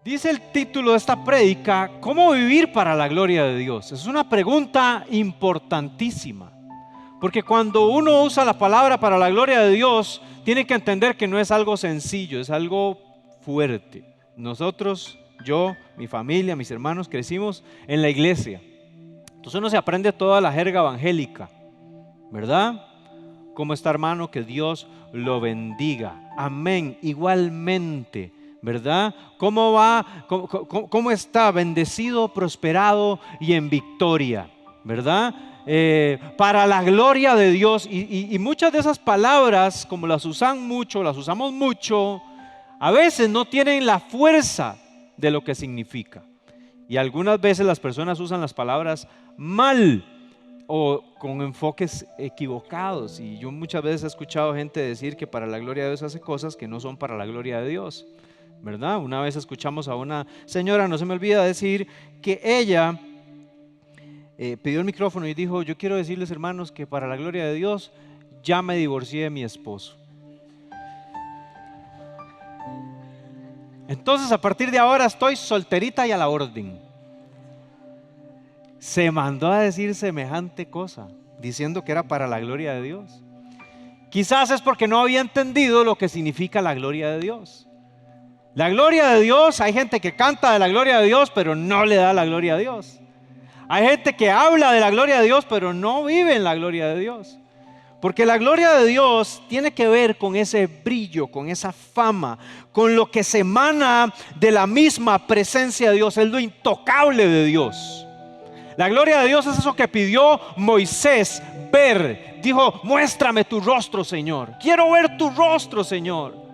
Dice el título de esta prédica: ¿cómo vivir para la gloria de Dios? Es una pregunta importantísima, porque cuando uno usa la palabra para la gloria de Dios, tiene que entender que no es algo sencillo, es algo fuerte. Nosotros, yo, mi familia, mis hermanos, crecimos en la iglesia. Entonces uno se aprende toda la jerga evangélica, ¿verdad? ¿Cómo está, hermano? Que Dios lo bendiga. Amén. Igualmente, ¿verdad? ¿Cómo va? ¿Cómo está? Bendecido, prosperado y en victoria, ¿verdad? Para la gloria de Dios. Y muchas de esas palabras, como las usamos mucho, a veces no tienen la fuerza de lo que significa. Y algunas veces las personas usan las palabras mal o con enfoques equivocados. Y yo muchas veces he escuchado gente decir que para la gloria de Dios hace cosas que no son para la gloria de Dios, ¿verdad? Una vez escuchamos a una señora, no se me olvida decir, que ella pidió el micrófono y dijo: yo quiero decirles, hermanos, que para la gloria de Dios ya me divorcié de mi esposo. Entonces, a partir de ahora estoy solterita y a la orden. Se mandó a decir semejante cosa, diciendo que era para la gloria de Dios. Quizás es porque no había entendido lo que significa la gloria de Dios. La gloria de Dios, hay gente que canta de la gloria de Dios, pero no le da la gloria a Dios. Hay gente que habla de la gloria de Dios, pero no vive en la gloria de Dios. Porque la gloria de Dios tiene que ver con ese brillo, con esa fama, con lo que se emana de la misma presencia de Dios. Es lo intocable de Dios. La gloria de Dios es eso que pidió Moisés ver. Dijo: muéstrame tu rostro, Señor. Quiero ver tu rostro, Señor.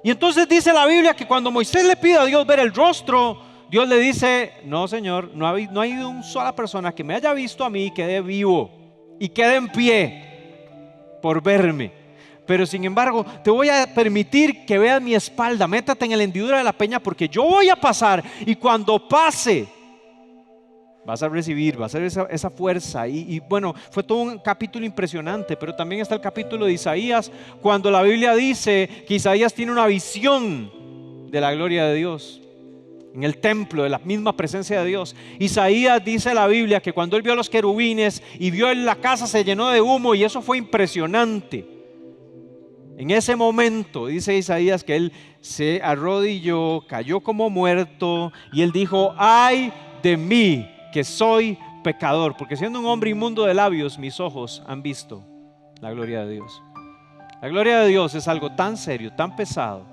Y entonces dice la Biblia que cuando Moisés le pide a Dios ver el rostro, Dios le dice: no, Señor, no hay una sola persona que me haya visto a mí y quede vivo y quede en pie por verme. Pero sin embargo te voy a permitir que veas mi espalda. Métate en la hendidura de la peña, porque yo voy a pasar, y cuando pase vas a recibir, vas a ver esa fuerza. Y bueno, fue todo un capítulo impresionante. Pero también está el capítulo de Isaías, cuando la Biblia dice que Isaías tiene una visión de la gloria de Dios en el templo, de la misma presencia de Dios. Isaías, dice la Biblia, que cuando él vio a los querubines y vio en la casa se llenó de humo, y eso fue impresionante. En ese momento dice Isaías que él se arrodilló, cayó como muerto, y él dijo: ay de mí, que soy pecador, porque siendo un hombre inmundo de labios, mis ojos han visto la gloria de Dios. La gloria de Dios es algo tan serio, tan pesado,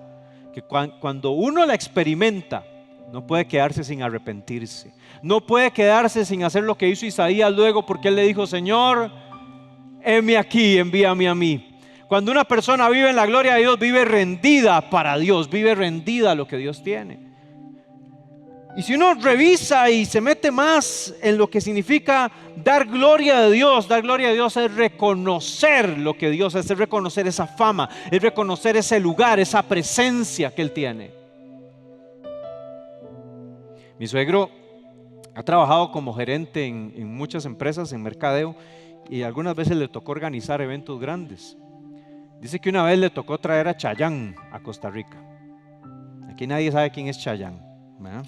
que cuando uno la experimenta, no puede quedarse sin arrepentirse. No puede quedarse sin hacer lo que hizo Isaías luego, porque él le dijo: Señor, heme aquí, envíame a mí. Cuando una persona vive en la gloria de Dios, vive rendida para Dios, vive rendida a lo que Dios tiene. Y si uno revisa y se mete más en lo que significa dar gloria a Dios es reconocer lo que Dios es reconocer esa fama, es reconocer ese lugar, esa presencia que Él tiene. Mi suegro ha trabajado como gerente en muchas empresas, en mercadeo, y algunas veces le tocó organizar eventos grandes. Dice que una vez le tocó traer a Chayanne a Costa Rica. Aquí nadie sabe quién es Chayanne, ¿verdad?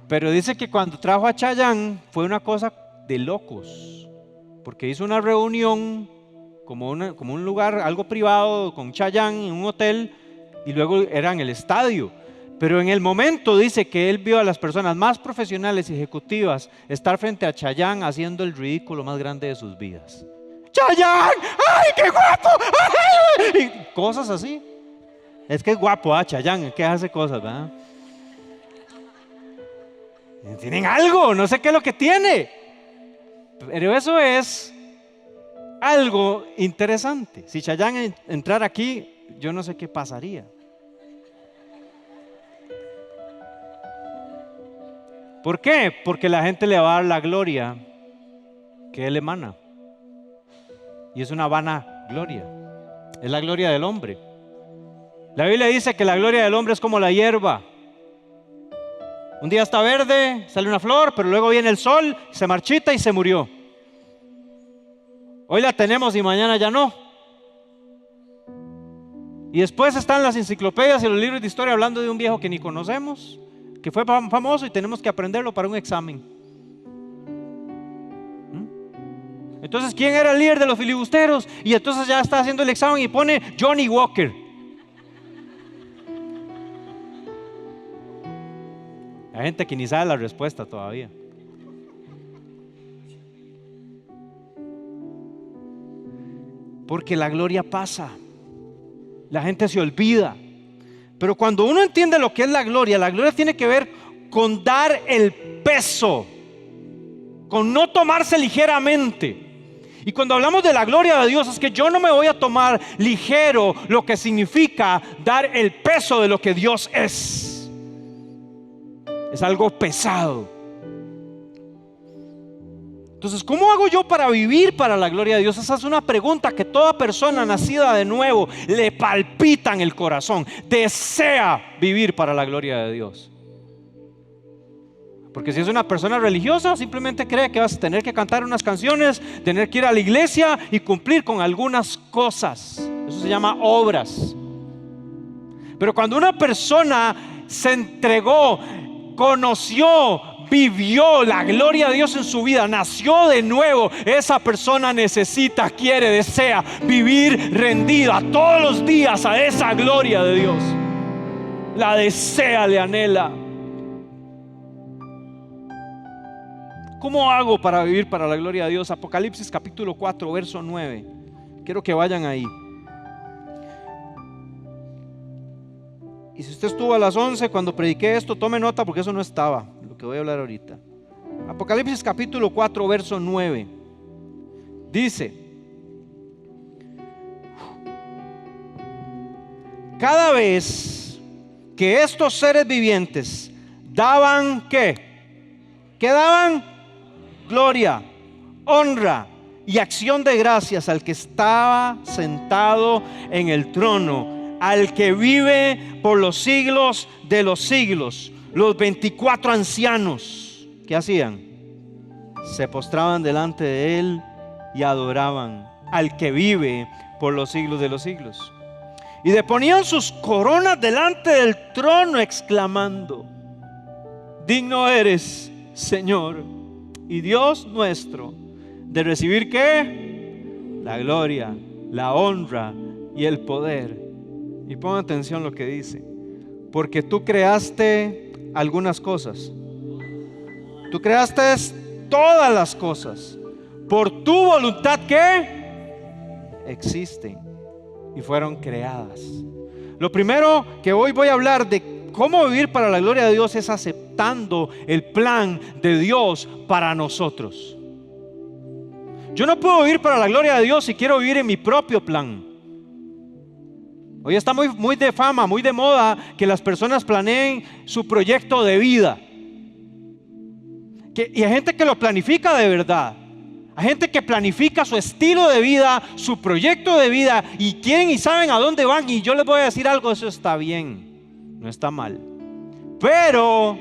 Pero dice que cuando trajo a Chayanne fue una cosa de locos, porque hizo una reunión como un lugar, algo privado, con Chayanne en un hotel, y luego era en el estadio. Pero en el momento dice que él vio a las personas más profesionales y ejecutivas estar frente a Chayanne haciendo el ridículo más grande de sus vidas. ¡Chayanne! ¡Ay, qué guapo! ¡Ay! Y cosas así. Es que es guapo, Chayanne, que hace cosas, ¿verdad? Tienen algo, no sé qué es lo que tiene, pero eso es algo interesante. Si Chayanne entrara aquí, yo no sé qué pasaría. ¿Por qué? Porque la gente le va a dar la gloria que él emana, y es una vana gloria. Es la gloria del hombre. La Biblia dice que la gloria del hombre es como la hierba. Un día está verde, sale una flor, pero luego viene el sol, se marchita y se murió. Hoy la tenemos y mañana ya no. Y después están las enciclopedias y los libros de historia hablando de un viejo que ni conocemos, que fue famoso y tenemos que aprenderlo para un examen. Entonces, ¿quién era el líder de los filibusteros? Y entonces ya está haciendo el examen y pone Johnny Walker. Hay gente que ni sabe la respuesta todavía. Porque la gloria pasa. La gente se olvida. Pero cuando uno entiende lo que es la gloria tiene que ver con dar el peso, con no tomarse ligeramente. Y cuando hablamos de la gloria de Dios, es que yo no me voy a tomar ligero lo que significa dar el peso de lo que Dios es. Es algo pesado. Entonces, ¿cómo hago yo para vivir para la gloria de Dios? Esa es una pregunta que toda persona nacida de nuevo le palpita en el corazón. Desea vivir para la gloria de Dios. Porque si es una persona religiosa, simplemente cree que vas a tener que cantar unas canciones, tener que ir a la iglesia y cumplir con algunas cosas. Eso se llama obras. Pero cuando una persona se entregó, conoció, vivió la gloria de Dios en su vida, nació de nuevo, esa persona necesita, quiere, desea vivir rendida todos los días a esa gloria de Dios. La desea, le anhela. ¿Cómo hago para vivir para la gloria de Dios? Apocalipsis capítulo 4, verso 9. Quiero que vayan ahí. Y si usted estuvo a las 11 cuando prediqué esto, tome nota porque eso no estaba, lo que voy a hablar ahorita. Apocalipsis capítulo 4, verso 9. Dice: cada vez que estos seres vivientes daban ¿qué? ¿Qué daban? Gloria, honra y acción de gracias al que estaba sentado en el trono, al que vive por los siglos de los siglos. Los 24 ancianos, ¿qué hacían? Se postraban delante de él y adoraban al que vive por los siglos de los siglos. Y deponían sus coronas delante del trono, exclamando: digno eres, Señor y Dios nuestro, de recibir ¿qué? La gloria, la honra y el poder. Y pongan atención lo que dice: porque tú creaste algunas cosas, tú creaste todas las cosas, por tu voluntad ¿qué? Existen y fueron creadas. Lo primero que hoy voy a hablar de cómo vivir para la gloria de Dios es aceptando el plan de Dios para nosotros. Yo no puedo vivir para la gloria de Dios si quiero vivir en mi propio plan. Hoy está muy de fama, muy de moda que las personas planeen su proyecto de vida. Y hay gente que lo planifica de verdad. Hay gente que planifica su estilo de vida, su proyecto de vida, y quieren y saben a dónde van. Y yo les voy a decir algo: eso está bien, no está mal, pero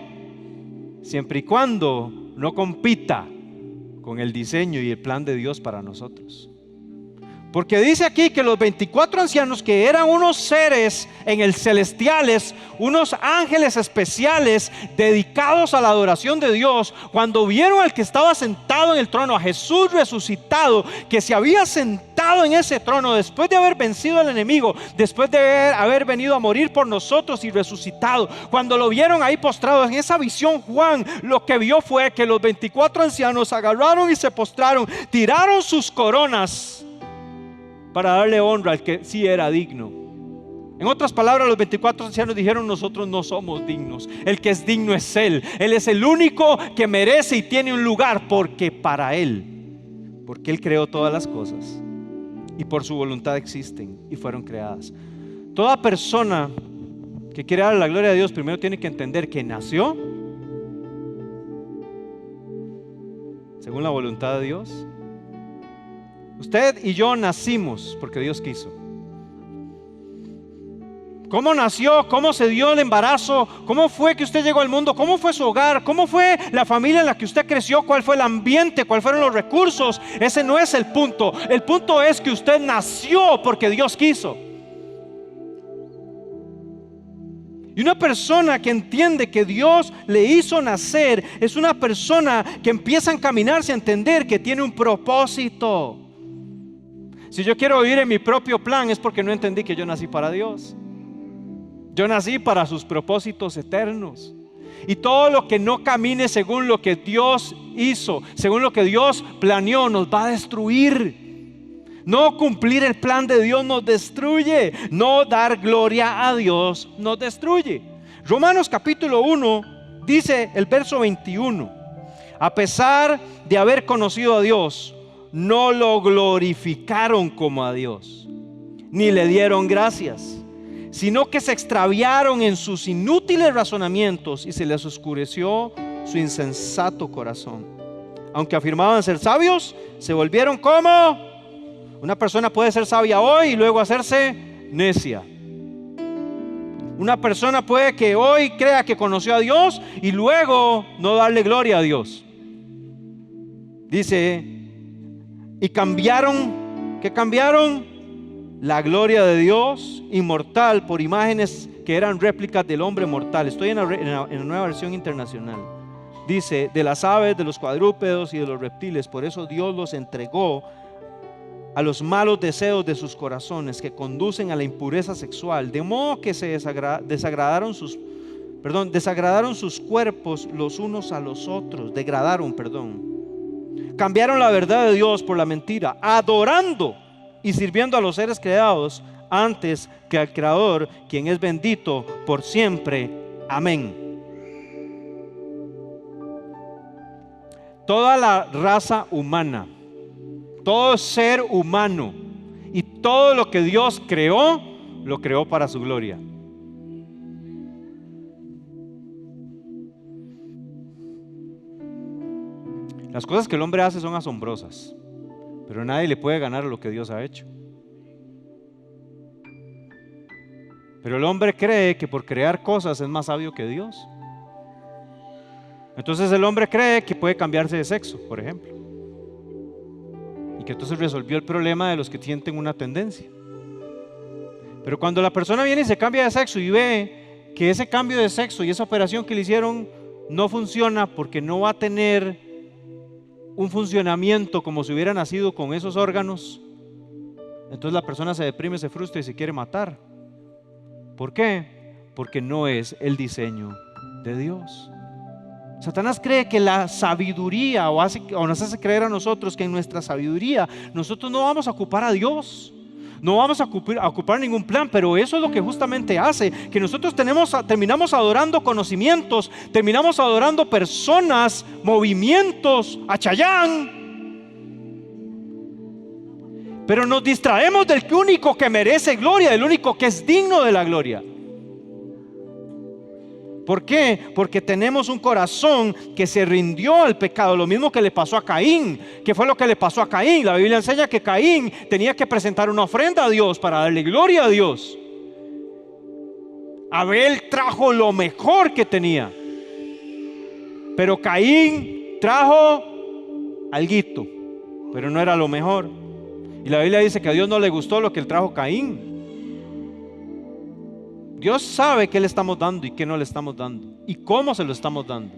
siempre y cuando no compita con el diseño y el plan de Dios para nosotros. Porque dice aquí que los 24 ancianos, que eran unos seres en el celestiales, unos ángeles especiales dedicados a la adoración de Dios, cuando vieron al que estaba sentado en el trono, a Jesús resucitado, que se había sentado en ese trono después de haber vencido al enemigo, después de haber venido a morir por nosotros y resucitado, cuando lo vieron ahí postrado en esa visión, Juan lo que vio fue que los 24 ancianos agarraron y se postraron, tiraron sus coronas para darle honra al que sí era digno. En otras palabras, los 24 ancianos dijeron: nosotros no somos dignos, el que es digno es Él. Él es el único que merece y tiene un lugar, porque para Él, porque Él creó todas las cosas y por su voluntad existen y fueron creadas. Toda persona que quiere dar la gloria a Dios primero tiene que entender que nació según la voluntad de Dios. Usted y yo nacimos porque Dios quiso. ¿Cómo nació? ¿Cómo se dio el embarazo? ¿Cómo fue que usted llegó al mundo? ¿Cómo fue su hogar? ¿Cómo fue la familia en la que usted creció? ¿Cuál fue el ambiente? ¿Cuáles fueron los recursos? Ese no es el punto. El punto es que usted nació porque Dios quiso. Y una persona que entiende que Dios le hizo nacer es una persona que empieza a encaminarse a entender que tiene un propósito. Si yo quiero vivir en mi propio plan es porque no entendí que yo nací para Dios. Yo nací para sus propósitos eternos. Y todo lo que no camine según lo que Dios hizo, según lo que Dios planeó, nos va a destruir. No cumplir el plan de Dios nos destruye. No dar gloria a Dios nos destruye. Romanos capítulo 1 dice el verso 21: a pesar de haber conocido a Dios, no lo glorificaron como a Dios, ni le dieron gracias, sino que se extraviaron en sus inútiles razonamientos y se les oscureció su insensato corazón. Aunque afirmaban ser sabios, se volvieron como... Una persona puede ser sabia hoy y luego hacerse necia. Una persona puede que hoy crea que conoció a Dios y luego no darle gloria a Dios. Dice, y cambiaron, ¿qué cambiaron? La gloria de Dios inmortal por imágenes que eran réplicas del hombre mortal. Estoy en la nueva versión internacional. Dice, de las aves, de los cuadrúpedos y de los reptiles. Por eso Dios los entregó a los malos deseos de sus corazones, que conducen a la impureza sexual, de modo que se desagradaron sus cuerpos los unos a los otros. Cambiaron la verdad de Dios por la mentira, adorando y sirviendo a los seres creados antes que al Creador, quien es bendito por siempre. Amén. Toda la raza humana, todo ser humano y todo lo que Dios creó, lo creó para su gloria. Las cosas que el hombre hace son asombrosas, pero nadie le puede ganar a lo que Dios ha hecho. Pero el hombre cree que por crear cosas es más sabio que Dios. Entonces el hombre cree que puede cambiarse de sexo, por ejemplo, y que entonces resolvió el problema de los que sienten una tendencia. Pero cuando la persona viene y se cambia de sexo y ve que ese cambio de sexo y esa operación que le hicieron no funciona porque no va a tener un funcionamiento como si hubiera nacido con esos órganos, entonces la persona se deprime, se frustra y se quiere matar. ¿Por qué? Porque no es el diseño de Dios. Satanás cree que la sabiduría o nos hace creer a nosotros que en nuestra sabiduría nosotros no vamos a ocupar a Dios, no vamos a ocupar ningún plan, pero eso es lo que justamente hace que nosotros terminamos adorando conocimientos, terminamos adorando personas, movimientos, a Chayán, pero nos distraemos del único que merece gloria, del único que es digno de la gloria. ¿Por qué? Porque tenemos un corazón que se rindió al pecado, lo mismo que le pasó a Caín. ¿Qué fue lo que le pasó a Caín? La Biblia enseña que Caín tenía que presentar una ofrenda a Dios para darle gloria a Dios. Abel trajo lo mejor que tenía, pero Caín trajo alguito, pero no era lo mejor. Y la Biblia dice que a Dios no le gustó lo que él trajo Caín. Dios sabe qué le estamos dando y qué no le estamos dando y cómo se lo estamos dando.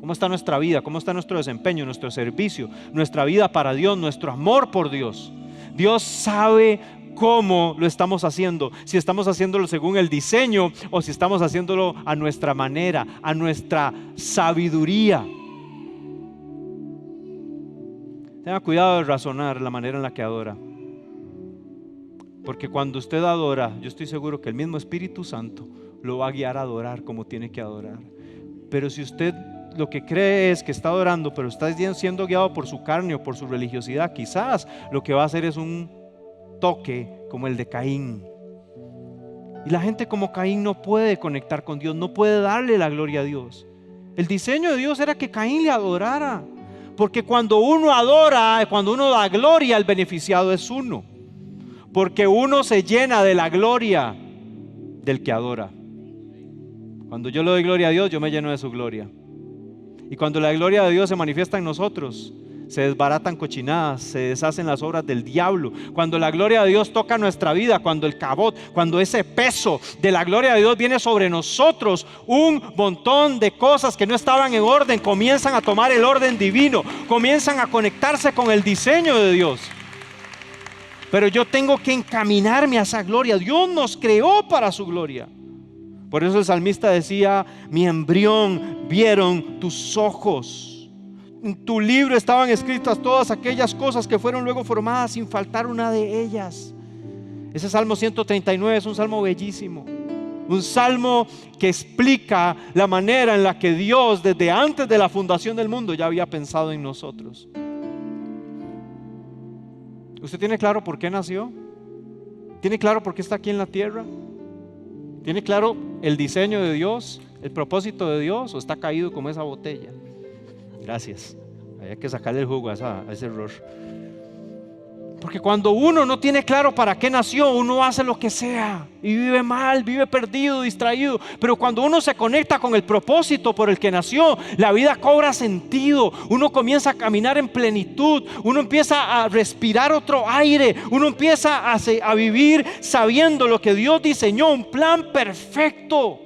¿Cómo está nuestra vida? ¿Cómo está nuestro desempeño, nuestro servicio, nuestra vida para Dios, nuestro amor por Dios? Dios sabe cómo lo estamos haciendo, si estamos haciéndolo según el diseño o si estamos haciéndolo a nuestra manera, a nuestra sabiduría. Tenga cuidado de razonar la manera en la que adora. Porque cuando usted adora, yo estoy seguro que el mismo Espíritu Santo lo va a guiar a adorar como tiene que adorar. Pero si usted lo que cree es que está adorando, pero está siendo guiado por su carne o por su religiosidad, quizás lo que va a hacer es un toque como el de Caín. Y la gente como Caín no puede conectar con Dios, no puede darle la gloria a Dios. El diseño de Dios era que Caín le adorara, porque cuando uno adora, cuando uno da gloria, el beneficiado es uno. Porque uno se llena de la gloria del que adora. Cuando yo le doy gloria a Dios, yo me lleno de su gloria. Y cuando la gloria de Dios se manifiesta en nosotros, se desbaratan cochinadas, se deshacen las obras del diablo. Cuando la gloria de Dios toca nuestra vida, cuando el cabot, cuando ese peso de la gloria de Dios viene sobre nosotros, un montón de cosas que no estaban en orden comienzan a tomar el orden divino, comienzan a conectarse con el diseño de Dios. Pero yo tengo que encaminarme a esa gloria. Dios nos creó para su gloria. Por eso el salmista decía: mi embrión vieron tus ojos. En tu libro estaban escritas todas aquellas cosas que fueron luego formadas, sin faltar una de ellas. Ese Salmo 139 es un salmo bellísimo. Un salmo que explica la manera en la que Dios, desde antes de la fundación del mundo, ya había pensado en nosotros. ¿Usted tiene claro por qué nació? ¿Tiene claro por qué está aquí en la tierra? ¿Tiene claro el diseño de Dios, el propósito de Dios, o está caído como esa botella? Gracias. Hay que sacarle el jugo a ese error. Porque cuando uno no tiene claro para qué nació, uno hace lo que sea y vive mal, vive perdido, distraído. Pero cuando uno se conecta con el propósito por el que nació, la vida cobra sentido. Uno comienza a caminar en plenitud, uno empieza a respirar otro aire, uno empieza a vivir sabiendo lo que Dios diseñó, un plan perfecto.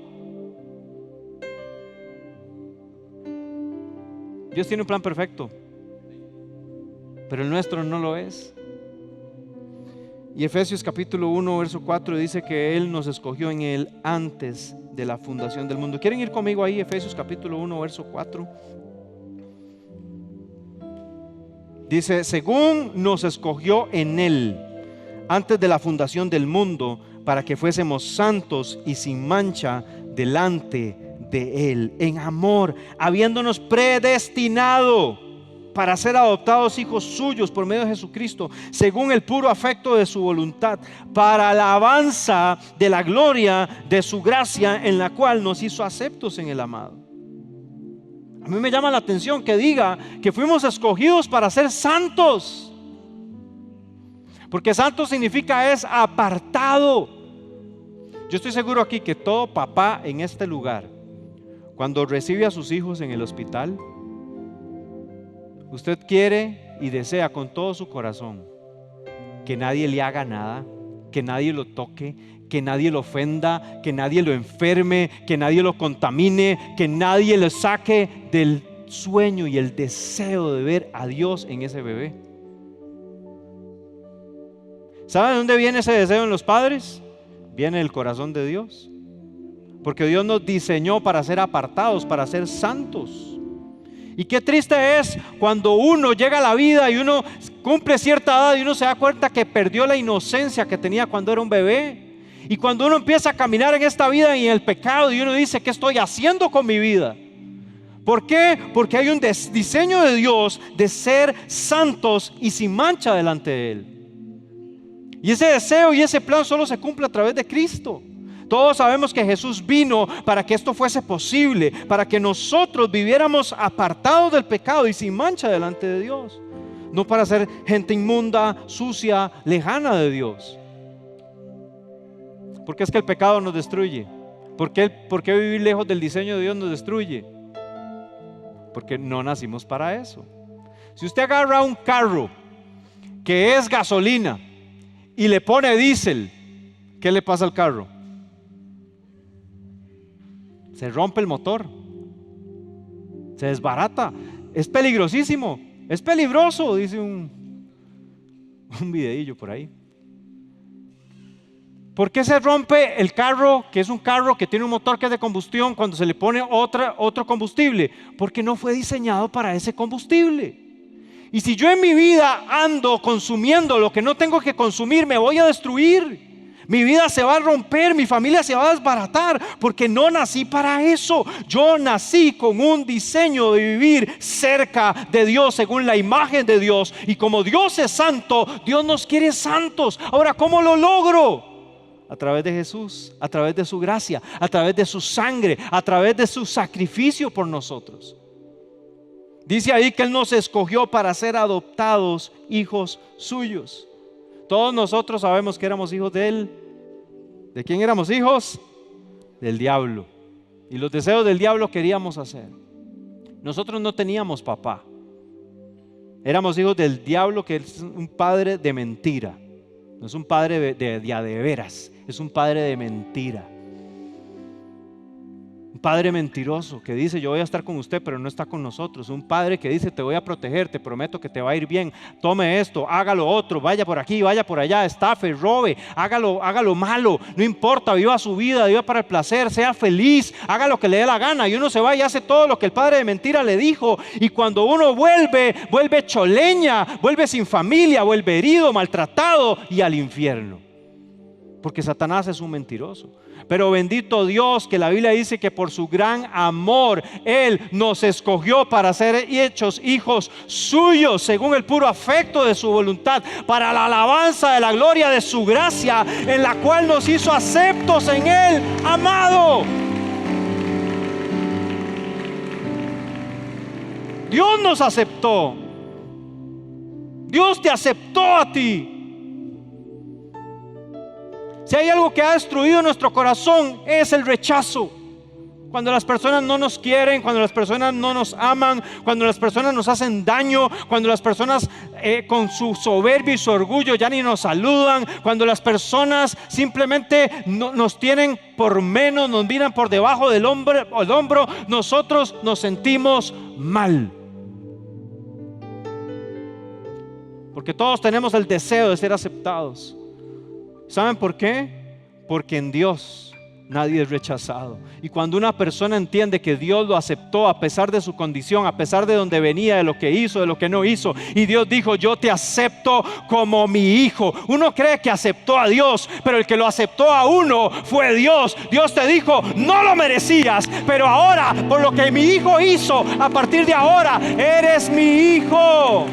Dios tiene un plan perfecto, pero el nuestro no lo es. Y Efesios capítulo 1 verso 4 dice que Él nos escogió en Él antes de la fundación del mundo. ¿Quieren ir conmigo ahí? Efesios capítulo 1 verso 4. Dice: según nos escogió en Él antes de la fundación del mundo, para que fuésemos santos y sin mancha delante de Él, en amor, habiéndonos predestinado para ser adoptados hijos suyos por medio de Jesucristo, según el puro afecto de su voluntad, para alabanza de la gloria de su gracia, en la cual nos hizo aceptos en el amado. A mí me llama la atención que diga que fuimos escogidos para ser santos, porque santo significa es apartado. Yo estoy seguro aquí que todo papá en este lugar, cuando recibe a sus hijos en el hospital, usted quiere y desea con todo su corazón que nadie le haga nada, que nadie lo toque, que nadie lo ofenda, que nadie lo enferme, que nadie lo contamine, que nadie le saque del sueño y el deseo de ver a Dios en ese bebé. ¿Sabe de dónde viene ese deseo en los padres? Viene del corazón de Dios, porque Dios nos diseñó para ser apartados, para ser santos. Y qué triste es cuando uno llega a la vida y uno cumple cierta edad y uno se da cuenta que perdió la inocencia que tenía cuando era un bebé. Y cuando uno empieza a caminar en esta vida y en el pecado, y uno dice: ¿qué estoy haciendo con mi vida? ¿Por qué? Porque hay un diseño de Dios de ser santos y sin mancha delante de Él. Y ese deseo y ese plan solo se cumple a través de Cristo. Todos sabemos que Jesús vino para que esto fuese posible, para que nosotros viviéramos apartados del pecado y sin mancha delante de Dios, no para ser gente inmunda, sucia, lejana de Dios. Porque es que el pecado nos destruye. ¿Por qué vivir lejos del diseño de Dios nos destruye? Porque no nacimos para eso. Si usted agarra un carro que es gasolina y le pone diésel, ¿qué le pasa al carro? Se rompe el motor, se desbarata, es peligrosísimo, es peligroso, dice un videillo por ahí. ¿Por qué se rompe el carro, que es un carro que tiene un motor que es de combustión, cuando se le pone otro combustible? Porque no fue diseñado para ese combustible. Y si yo en mi vida ando consumiendo lo que no tengo que consumir, me voy a destruir. Mi vida se va a romper, mi familia se va a desbaratar, porque no nací para eso. Yo nací con un diseño de vivir cerca de Dios, según la imagen de Dios. Y como Dios es santo, Dios nos quiere santos. Ahora, ¿cómo lo logro? A través de Jesús, a través de su gracia, a través de su sangre, a través de su sacrificio por nosotros. Dice ahí que Él nos escogió para ser adoptados hijos suyos. Todos nosotros sabemos que éramos hijos de Él. ¿De quién éramos hijos? Del diablo. Y los deseos del diablo queríamos hacer. Nosotros no teníamos papá. Éramos hijos del diablo, que es un padre de mentira. No es un padre de veras, es un padre de mentira. Un padre mentiroso que dice: yo voy a estar con usted, pero no está con nosotros. Un padre que dice: te voy a proteger, te prometo que te va a ir bien, tome esto, haga lo otro, vaya por aquí, vaya por allá, estafe, robe, hágalo malo, no importa, viva su vida, viva para el placer, sea feliz, haga lo que le dé la gana. Y uno se va y hace todo lo que el padre de mentira le dijo. Y cuando uno vuelve choleña, vuelve sin familia, vuelve herido, maltratado y al infierno, porque Satanás es un mentiroso. Pero bendito Dios, que la Biblia dice que por su gran amor Él nos escogió para ser hechos hijos suyos, según el puro afecto de su voluntad, para la alabanza de la gloria de su gracia, en la cual nos hizo aceptos en Él, amado. Dios nos aceptó. Dios te aceptó a ti. Si hay algo que ha destruido nuestro corazón, es el rechazo. Cuando las personas no nos quieren, cuando las personas no nos aman, cuando las personas nos hacen daño, cuando las personas con su soberbia y su orgullo ya ni nos saludan, cuando las personas simplemente nos tienen por menos, nos miran por debajo del hombro, nosotros nos sentimos mal. Porque todos tenemos el deseo de ser aceptados. ¿Saben por qué? Porque en Dios nadie es rechazado. Y cuando una persona entiende que Dios lo aceptó a pesar de su condición, a pesar de donde venía, de lo que hizo, de lo que no hizo, y Dios dijo: yo te acepto como mi hijo. Uno cree que aceptó a Dios, pero el que lo aceptó a uno fue Dios. Dios te dijo: no lo merecías, pero ahora, por lo que mi hijo hizo, a partir de ahora eres mi hijo.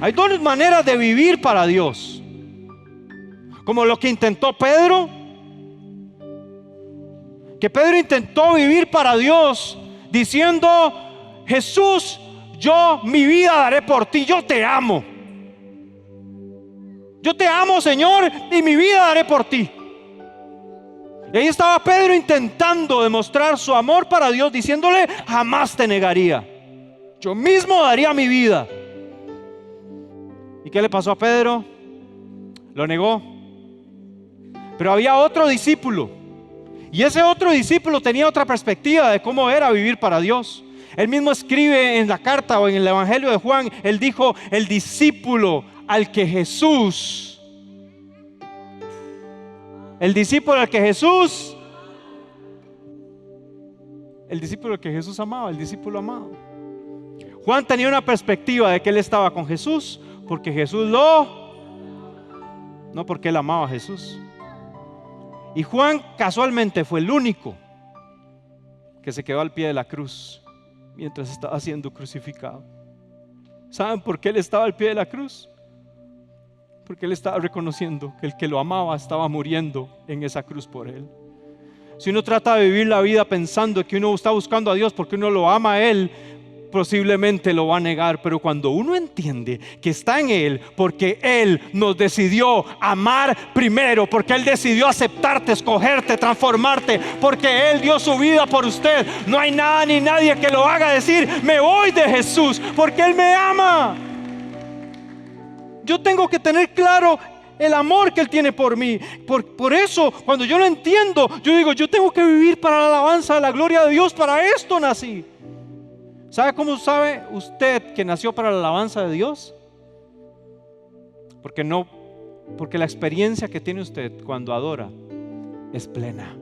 Hay dos maneras de vivir para Dios, como lo que intentó Pedro. Que Pedro intentó vivir para Dios diciendo: Jesús, yo mi vida daré por ti, yo te amo. Yo te amo, Señor, y mi vida daré por ti. Y ahí estaba Pedro intentando demostrar su amor para Dios, diciéndole: jamás te negaría, yo mismo daría mi vida. ¿Y qué le pasó a Pedro? Lo negó. Pero había otro discípulo, y ese otro discípulo tenía otra perspectiva de cómo era vivir para Dios. Él mismo escribe en la carta o en el Evangelio de Juan, él dijo: el discípulo al que Jesús amaba, el discípulo al que Jesús amado. Juan tenía una perspectiva de que él estaba con Jesús porque Jesús no porque él amaba a Jesús. Y Juan casualmente fue el único que se quedó al pie de la cruz mientras estaba siendo crucificado. ¿Saben por qué él estaba al pie de la cruz? Porque él estaba reconociendo que el que lo amaba estaba muriendo en esa cruz por él. Si uno trata de vivir la vida pensando que uno está buscando a Dios porque uno lo ama a Él, posiblemente lo va a negar. Pero cuando uno entiende que está en Él porque Él nos decidió amar primero, porque Él decidió aceptarte, escogerte, transformarte, porque Él dio su vida por usted, no hay nada ni nadie que lo haga decir: me voy de Jesús, porque Él me ama. Yo tengo que tener claro el amor que Él tiene por mí. Por eso, cuando yo lo entiendo, yo digo: yo tengo que vivir para la alabanza de la gloria de Dios. Para esto nací. ¿Sabe cómo sabe usted que nació para la alabanza de Dios? Porque la experiencia que tiene usted cuando adora es plena.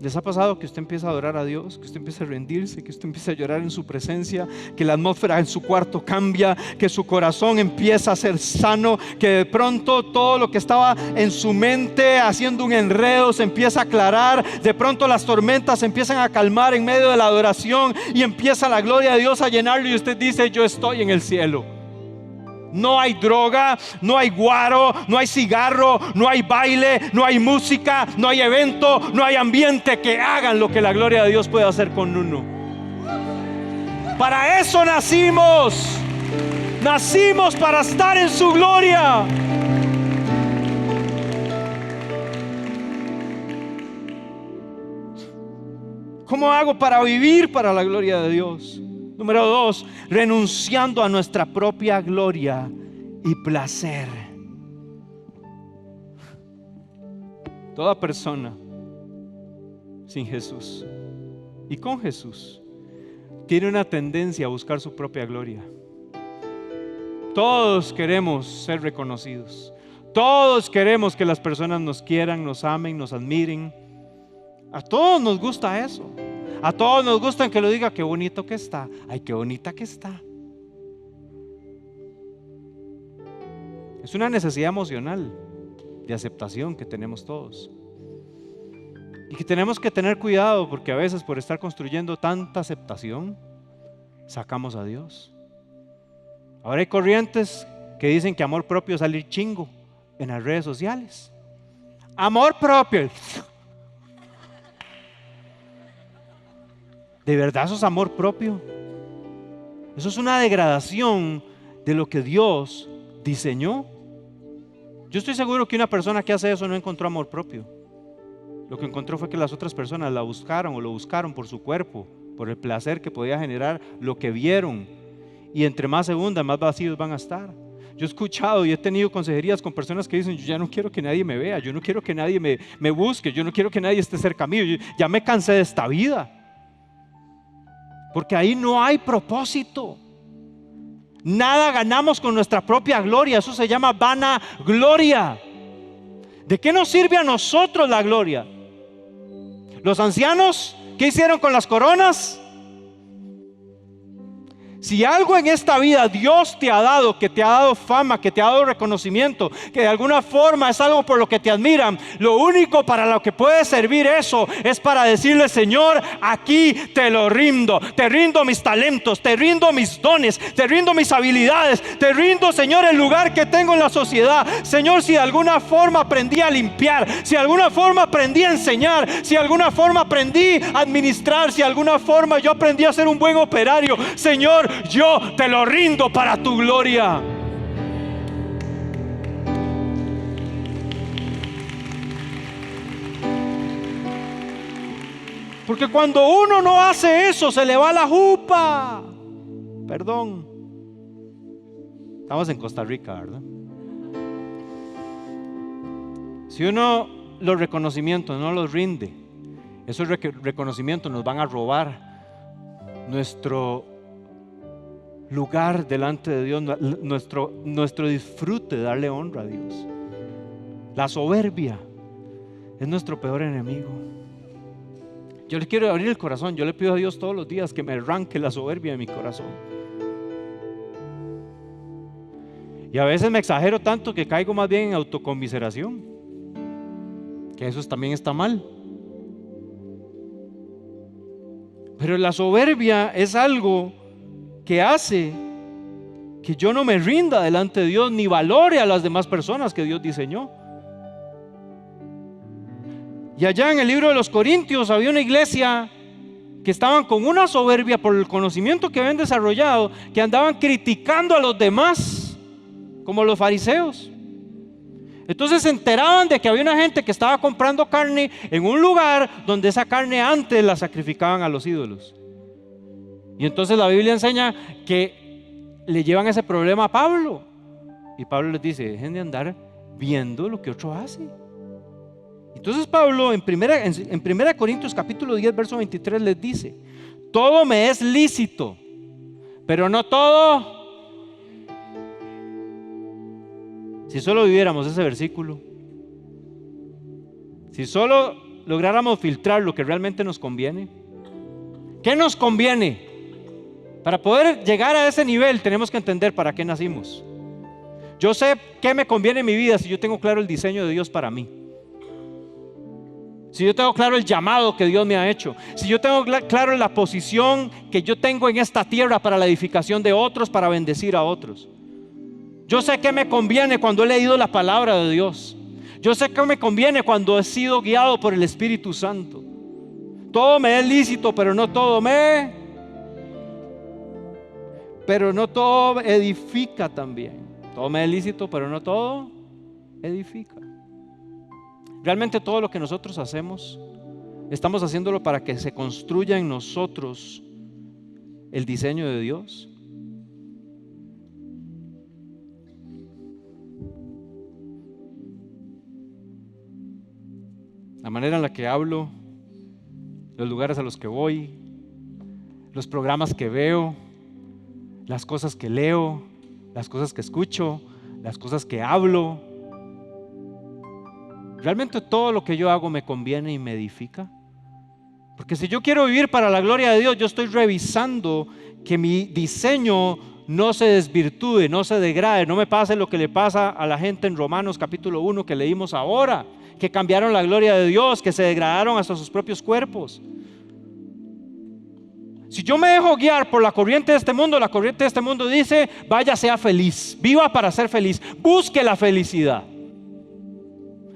¿Les ha pasado que usted empieza a adorar a Dios, que usted empieza a rendirse, que usted empieza a llorar en su presencia, que la atmósfera en su cuarto cambia, que su corazón empieza a ser sano, que de pronto todo lo que estaba en su mente haciendo un enredo se empieza a aclarar, de pronto las tormentas se empiezan a calmar en medio de la adoración y empieza la gloria de Dios a llenarlo y usted dice: yo estoy en el cielo? No hay droga, no hay guaro, no hay cigarro, no hay baile, no hay música, no hay evento, no hay ambiente que hagan lo que la gloria de Dios puede hacer con uno. Para eso nacimos. Nacimos para estar en su gloria. ¿Cómo hago para vivir para la gloria de Dios? Número 2, renunciando a nuestra propia gloria y placer. Toda persona sin Jesús y con Jesús tiene una tendencia a buscar su propia gloria. Todos queremos ser reconocidos. Todos queremos que las personas nos quieran, nos amen, nos admiren. A todos nos gusta eso. A todos nos gusta que lo diga, qué bonito que está. Ay, qué bonita que está. Es una necesidad emocional de aceptación que tenemos todos. Y que tenemos que tener cuidado, porque a veces por estar construyendo tanta aceptación, sacamos a Dios. Ahora hay corrientes que dicen que amor propio es salir chingo en las redes sociales. Amor propio. ¿De verdad eso es amor propio? Eso es una degradación de lo que Dios diseñó. Yo estoy seguro que una persona que hace eso no encontró amor propio. Lo que encontró fue que las otras personas la buscaron o lo buscaron por su cuerpo, por el placer que podía generar lo que vieron. Y entre más se hundan, más vacíos van a estar. Yo he escuchado y he tenido consejerías con personas que dicen, yo ya no quiero que nadie me vea, yo no quiero que nadie me busque, yo no quiero que nadie esté cerca mío, yo ya me cansé de esta vida. Porque ahí no hay propósito. Nada ganamos con nuestra propia gloria. Eso se llama vanagloria. ¿De qué nos sirve a nosotros la gloria? Los ancianos, ¿qué hicieron con las coronas? Si algo en esta vida Dios te ha dado, que te ha dado fama, que te ha dado reconocimiento, que de alguna forma es algo por lo que te admiran, lo único para lo que puede servir eso es para decirle, Señor, aquí te lo rindo. Te rindo mis talentos, te rindo mis dones, te rindo mis habilidades, te rindo, Señor, el lugar que tengo en la sociedad. Señor, si de alguna forma aprendí a limpiar, si de alguna forma aprendí a enseñar, si de alguna forma aprendí a administrar, si de alguna forma yo aprendí a ser un buen operario, Señor, yo te lo rindo para tu gloria. Porque cuando uno no hace eso, se le va la jupa. Perdón. Estamos en Costa Rica, ¿verdad? Si uno los reconocimientos no los rinde, esos reconocimientos nos van a robar nuestro lugar delante de Dios, nuestro disfrute de darle honra a Dios. La soberbia es nuestro peor enemigo. Yo le quiero abrir el corazón. Yo le pido a Dios todos los días que me arranque la soberbia de mi corazón. Y a veces me exagero tanto que caigo más bien en autoconmiseración, que eso también está mal. Pero la soberbia es algo que hace que yo no me rinda delante de Dios, ni valore a las demás personas que Dios diseñó. Y allá en el libro de los Corintios había una iglesia que estaban con una soberbia por el conocimiento que habían desarrollado, que andaban criticando a los demás, como los fariseos. Entonces se enteraban de que había una gente que estaba comprando carne en un lugar donde esa carne antes la sacrificaban a los ídolos. Y entonces la Biblia enseña que le llevan ese problema a Pablo. Y Pablo les dice, dejen de andar viendo lo que otro hace. Entonces Pablo en 1 Corintios capítulo 10 verso 23 les dice, todo me es lícito, pero no todo. Si solo viviéramos ese versículo, si solo lográramos filtrar lo que realmente nos conviene. ¿Qué nos conviene? Para poder llegar a ese nivel tenemos que entender para qué nacimos. Yo sé qué me conviene en mi vida si yo tengo claro el diseño de Dios para mí. Si yo tengo claro el llamado que Dios me ha hecho. Si yo tengo claro la posición que yo tengo en esta tierra para la edificación de otros, para bendecir a otros. Yo sé qué me conviene cuando he leído la palabra de Dios. Yo sé qué me conviene cuando he sido guiado por el Espíritu Santo. Todo me es lícito, pero no todo edifica también. Todo me es lícito, pero no todo edifica. Realmente todo lo que nosotros hacemos ¿Estamos haciéndolo para que se construya en nosotros el diseño de Dios? La manera en la que hablo, los lugares a los que voy, los programas que veo, las cosas que leo, las cosas que escucho, las cosas que hablo. ¿Realmente todo lo que yo hago me conviene y me edifica? Porque si yo quiero vivir para la gloria de Dios, yo estoy revisando que mi diseño no se desvirtúe, no se degrade, no me pase lo que le pasa a la gente en Romanos capítulo 1 que leímos ahora, que cambiaron la gloria de Dios, que se degradaron hasta sus propios cuerpos. Si yo me dejo guiar por la corriente de este mundo, la corriente de este mundo dice: vaya, sea feliz, viva para ser feliz, busque la felicidad.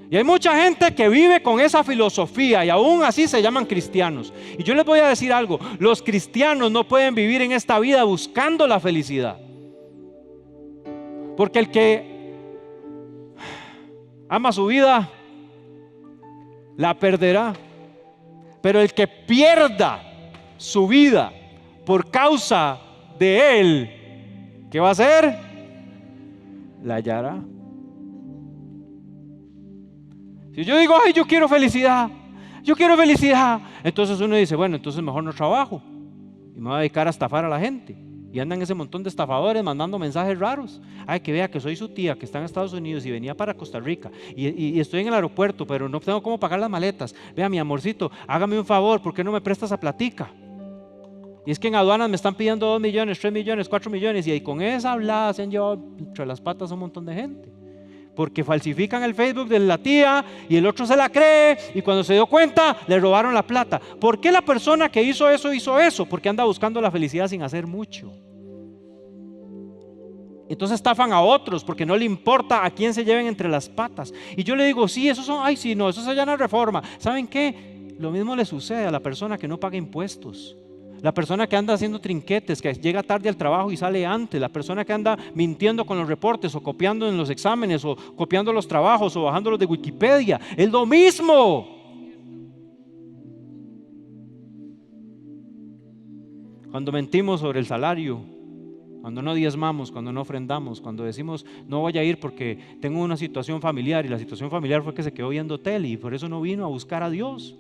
Y hay mucha gente que vive con esa filosofía y aún así se llaman cristianos. Y yo les voy a decir algo: los cristianos no pueden vivir en esta vida buscando la felicidad, porque el que ama su vida la perderá, pero el que pierda su vida por causa de él, ¿qué va a hacer? La hallará. Si yo digo: ay, yo quiero felicidad, entonces uno dice: bueno, entonces mejor no trabajo y me voy a dedicar a estafar a la gente. Y andan ese montón de estafadores mandando mensajes raros: ay, que vea que soy su tía que está en Estados Unidos y venía para Costa Rica y estoy en el aeropuerto, pero no tengo cómo pagar las maletas. Vea, mi amorcito, hágame un favor, ¿por qué no me presta esa platica? Y es que en aduanas me están pidiendo 2 millones, 3 millones, 4 millones, y ahí con esa hablada se han llevado entre las patas a un montón de gente, porque falsifican el Facebook de la tía y el otro se la cree, y cuando se dio cuenta le robaron la plata. ¿Por qué la persona que hizo eso? Porque anda buscando la felicidad sin hacer mucho. Entonces estafan a otros porque no le importa a quién se lleven entre las patas. Y yo le digo: sí, esos son, ay, sí, no, eso se llama reforma. ¿Saben qué? Lo mismo le sucede a la persona que no paga impuestos, la persona que anda haciendo trinquetes, que llega tarde al trabajo y sale antes, la persona que anda mintiendo con los reportes o copiando en los exámenes o copiando los trabajos o bajándolos de Wikipedia. Es lo mismo. Cuando mentimos sobre el salario, cuando no diezmamos, cuando no ofrendamos, cuando decimos: no voy a ir porque tengo una situación familiar, y la situación familiar fue que se quedó viendo tele y por eso no vino a buscar a Dios.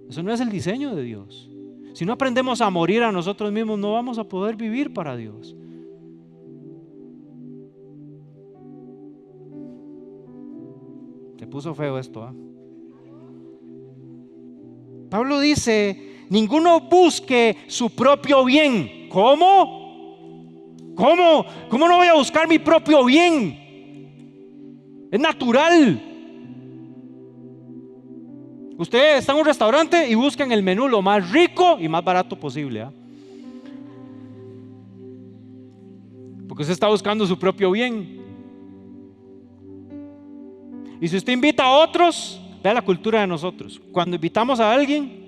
Eso no es el diseño de Dios. Si no aprendemos a morir a nosotros mismos, no vamos a poder vivir para Dios. Se puso feo esto, ¿eh? Pablo dice: ninguno busque su propio bien. ¿Cómo? ¿Cómo no voy a buscar mi propio bien? Es natural. Usted está en un restaurante y busca en el menú lo más rico y más barato posible, ¿eh? Porque usted está buscando su propio bien. Y si usted invita a otros, vea la cultura de nosotros. Cuando invitamos a alguien,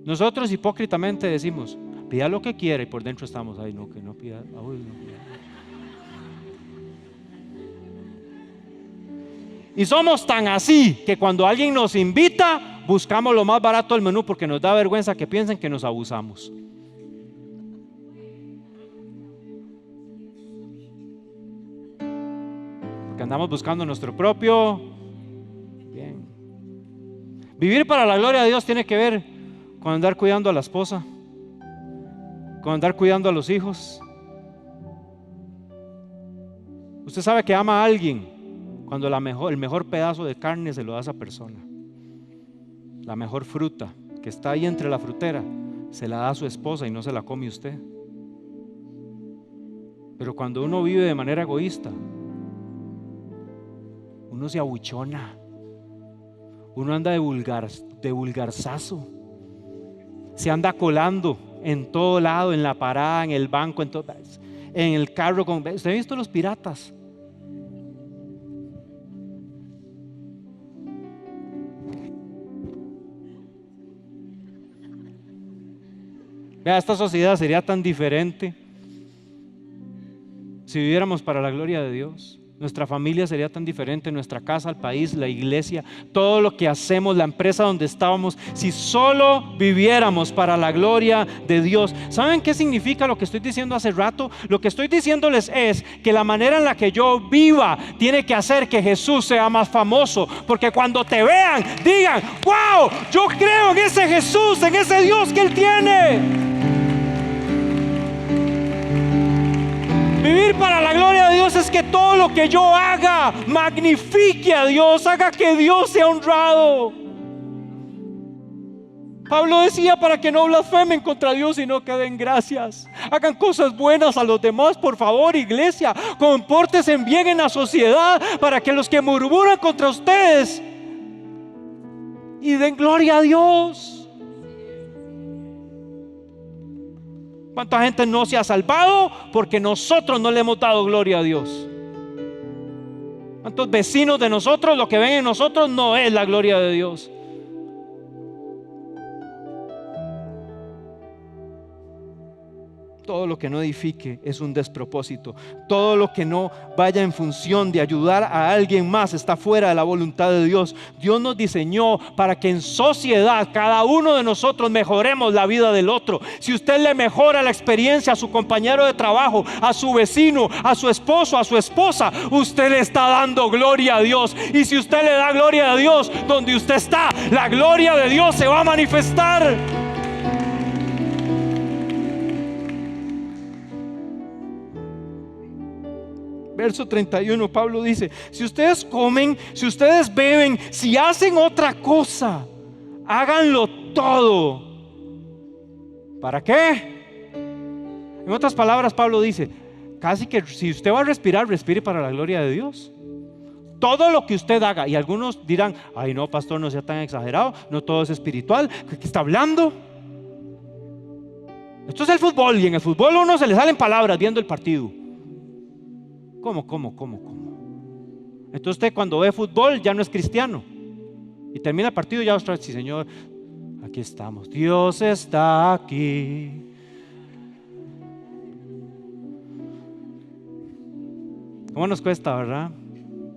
nosotros hipócritamente decimos: pida lo que quiera, y por dentro estamos: ay, no, que no pida, no pida. Y somos tan así que cuando alguien nos invita, buscamos lo más barato del menú porque nos da vergüenza que piensen que nos abusamos. Porque andamos buscando nuestro propio bien. Vivir para la gloria de Dios tiene que ver con andar cuidando a la esposa, con andar cuidando a los hijos. Usted sabe que ama a alguien cuando el mejor pedazo de carne se lo da a esa persona. La mejor fruta que está ahí entre la frutera se la da a su esposa y no se la come usted. Pero cuando uno vive de manera egoísta, uno se abuchona, uno anda de vulgarzazo, se anda colando en todo lado, en la parada, en el banco, en el carro. ¿Usted ha visto los piratas? Vea, esta sociedad sería tan diferente si viviéramos para la gloria de Dios. nuestra familia sería tan diferente, nuestra casa, el país, la iglesia, todo lo que hacemos, la empresa donde estábamos, si solo viviéramos para la gloria de Dios. ¿Saben qué significa lo que estoy diciendo hace rato? Lo que estoy diciéndoles es que la manera en la que yo viva tiene que hacer que Jesús sea más famoso, porque cuando te vean, digan: wow, yo creo en ese Jesús, en ese Dios que Él tiene. Vivir para la gloria de Dios es que todo lo que yo haga magnifique a Dios, haga que Dios sea honrado. Pablo decía: para que no blasfemen contra Dios y no queden gracias. Hagan cosas buenas a los demás, por favor, iglesia. Compórtense bien en la sociedad para que los que murmuran contra ustedes y den gloria a Dios. ¿Cuánta gente no se ha salvado porque nosotros no le hemos dado gloria a Dios? ¿Cuántos vecinos de nosotros, lo que ven en nosotros no es la gloria de Dios? Todo lo que no edifique es un despropósito. Todo lo que no vaya en función de ayudar a alguien más está fuera de la voluntad de Dios. Dios nos diseñó para que en sociedad cada uno de nosotros mejoremos la vida del otro. Si usted le mejora la experiencia a su compañero de trabajo, a su vecino, a su esposo, a su esposa, usted le está dando gloria a Dios. Y si usted le da gloria a Dios donde usted está, la gloria de Dios se va a manifestar. Verso 31, Pablo dice: si ustedes comen, si ustedes beben, si hacen otra cosa, háganlo todo. ¿Para qué? En otras palabras, Pablo dice: casi que si usted va a respirar, respire para la gloria de Dios. Todo lo que usted haga. Y algunos dirán: ay no, pastor, no sea tan exagerado, no todo es espiritual. ¿Qué está hablando? Esto es el fútbol, y en el fútbol a uno se le salen palabras viendo el partido. ¿Cómo? Entonces usted cuando ve fútbol ya no es cristiano. Y termina el partido y ya otra vez: sí, Señor, aquí estamos, Dios está aquí. ¿Cómo nos cuesta, verdad?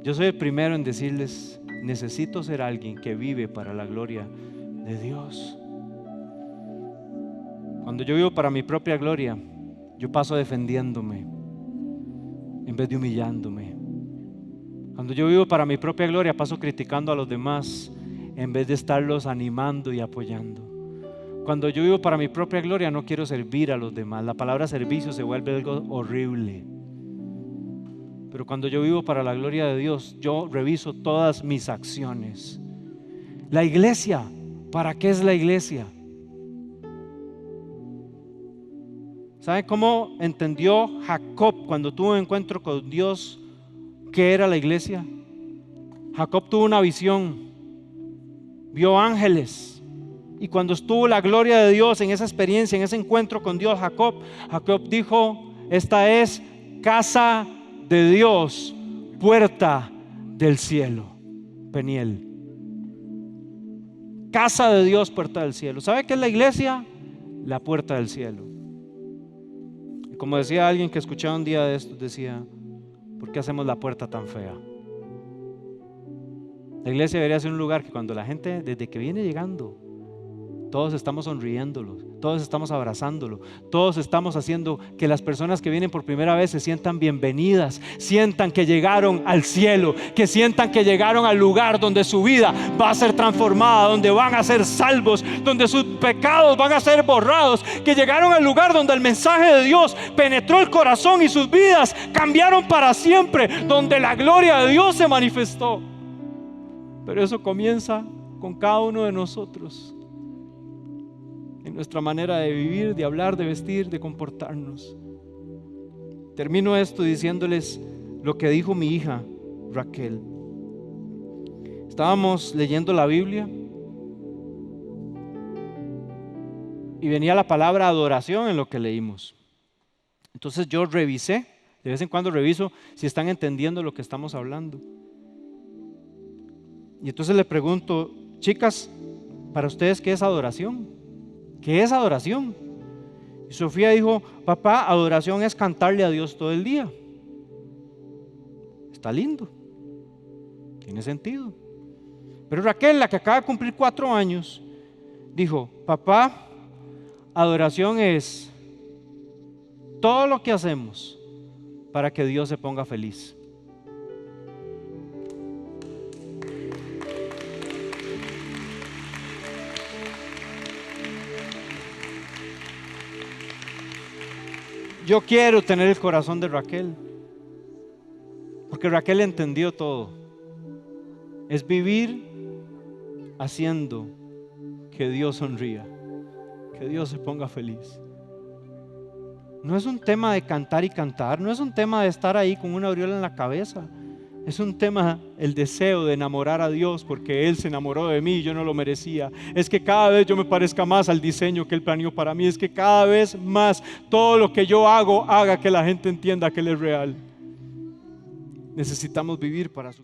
Yo soy el primero en decirles: necesito ser alguien que vive para la gloria de Dios. Cuando yo vivo para mi propia gloria, yo paso defendiéndome en vez de humillándome. Cuando yo vivo para mi propia gloria, paso criticando a los demás en vez de estarlos animando y apoyando. Cuando yo vivo para mi propia gloria, no quiero servir a los demás. La palabra servicio se vuelve algo horrible. Pero cuando yo vivo para la gloria de Dios, yo reviso todas mis acciones. La iglesia, ¿para qué es la iglesia? ¿Sabe cómo entendió Jacob cuando tuvo un encuentro con Dios qué era la iglesia? Jacob tuvo una visión, vio ángeles, y cuando estuvo la gloria de Dios en esa experiencia, en ese encuentro con Dios, Jacob dijo: esta es casa de Dios, puerta del cielo. Peniel. Casa de Dios, puerta del cielo. ¿Sabe qué es la iglesia? La puerta del cielo. Como decía alguien que escuchaba un día de esto, decía: ¿por qué hacemos la puerta tan fea? La iglesia debería ser un lugar que cuando la gente, desde que viene llegando, todos estamos sonriéndolo, todos estamos abrazándolo, todos estamos haciendo que las personas que vienen por primera vez se sientan bienvenidas, sientan que llegaron al cielo, que sientan que llegaron al lugar donde su vida va a ser transformada, donde van a ser salvos, donde sus pecados van a ser borrados, que llegaron al lugar donde el mensaje de Dios penetró el corazón y sus vidas cambiaron para siempre, donde la gloria de Dios se manifestó. Pero eso comienza con cada uno de nosotros, en nuestra manera de vivir, de hablar, de vestir, de comportarnos. Termino esto diciéndoles lo que dijo mi hija Raquel. Estábamos leyendo la Biblia y venía la palabra adoración en lo que leímos. Entonces yo revisé, de vez en cuando reviso si están entendiendo lo que estamos hablando. Y entonces le pregunto: chicas, ¿para ustedes qué es adoración? ¿Qué es adoración? Y Sofía dijo: papá, adoración es cantarle a Dios todo el día. está lindo, tiene sentido. Pero Raquel, la que acaba de cumplir 4 años, dijo: papá, adoración es todo lo que hacemos para que Dios se ponga feliz. Yo quiero tener el corazón de Raquel, porque Raquel entendió todo. Es vivir haciendo que Dios sonría, que Dios se ponga feliz. No es un tema de cantar y cantar, no es un tema de estar ahí con una aureola en la cabeza. Es un tema, el deseo de enamorar a Dios, porque Él se enamoró de mí y yo no lo merecía. Es que cada vez yo me parezca más al diseño que Él planeó para mí. Es que cada vez más todo lo que yo haga que la gente entienda que Él es real. Necesitamos vivir para su